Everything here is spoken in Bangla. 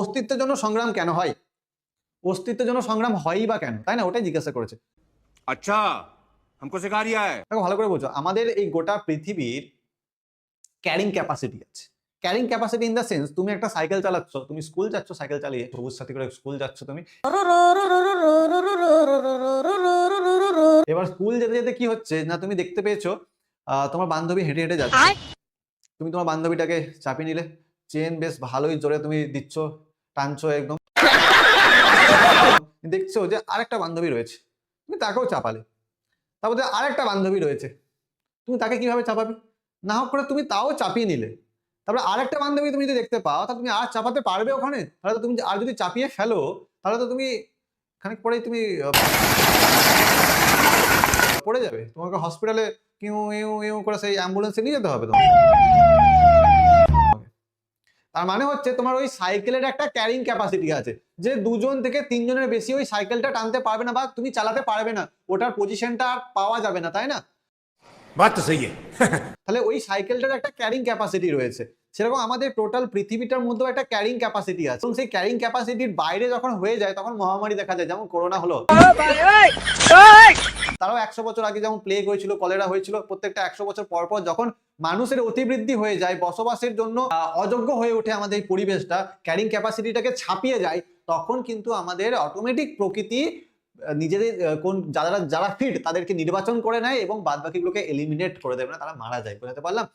অস্তিত্বের জন্য সংগ্রাম কেন হয়? অস্তিত্বের জন্য সংগ্রাম হয়ই বা কেন, তাই না? ওটাই জিজ্ঞাসা করেছে। अच्छा हमको सिखा रिया है। দেখো ভালো করে বোঝো, আমাদের এই গোটা পৃথিবীর ক্যারিং ক্যাপাসিটি আছে। Carrying capacity in the sense, তুমি একটা সাইকেল চালাচ্ছ, তুমি স্কুল যাচ্ছ সাইকেল চালিয়ে, সবুজ সাথী করে স্কুল যাচ্ছ তুমি। এবার স্কুল যেতে যেতে কি হচ্ছে না, তুমি দেখতে পেয়েছো তোমার বান্ধবী হেঁটে হেঁটে যাচ্ছে। তুমি তোমার বান্ধবীটাকে চাপিয়ে নিলে, চেন বেশ ভালোই জোরে তুমি দিচ্ছ, টানছো একদম। দেখছো যে আরেকটা বান্ধবী রয়েছে, তুমি তাকেও চাপালে। তারপরে আরেকটা বান্ধবী রয়েছে, তুমি তাকে কিভাবে চাপাবে? না হোক করে তুমি তাও চাপিয়ে নিলে। তারপরে আরেকটা বান্ধবী তুমি যদি দেখতে পাও, তাহলে তুমি আর চাপাতে পারবে ওখানে? তাহলে তো তুমি আর যদি চাপিয়ে ফেলো, তাহলে তো তুমি খানিক পরেই তুমি পড়ে যাবে। তোমাকে হসপিটালে কিউ ইউ ইউ করে সেই অ্যাম্বুলেন্সে নিয়ে যেতে হবে তোমাকে। তার মানে হচ্ছে তোমার ওই সাইকেলের একটা ক্যারিং ক্যাপাসিটি আছে, যে 2 থেকে 3 জনের বেশি ওই সাইকেলটা টানতে পারবে না বা তুমি চালাতে পারবে না, ওটার পজিশনটা আর পাওয়া যাবে না, তাই না? बात तो सही है। তাহলে ওই সাইকেলটার একটা ক্যারিং ক্যাপাসিটি রয়েছে। সেরকম আমাদের টোটাল পৃথিবীটার মধ্যেও একটা ক্যারিং ক্যাপাসিটি আছে, এবং সেই ক্যারিং ক্যাপাসিটির বাইরে যখন হয়ে যায় তখন মহামারী দেখা যায়, যেমন করোনা হলো। তারাও 100 বছর আগে যেমন প্লেগ হয়েছিল, কলেরা হয়েছিল, প্রত্যেকটা 100 বছর পর পর যখন মানুষের অতিবৃদ্ধি হয়ে যায়, বসবাসের জন্য অযোগ্য হয়ে ওঠে আমাদের এই পরিবেশটা, ক্যারিং ক্যাপাসিটিটাকে ছাপিয়ে যায়, তখন কিন্তু আমাদের অটোমেটিক প্রকৃতি নিজেদের কোন যারা যারা ফিট তাদেরকে নির্বাচন করে নেয় এবং বাদ বাকিগুলোকে এলিমিনেট করে দেবে না, তারা মারা যায়। বোঝাতে পারলাম?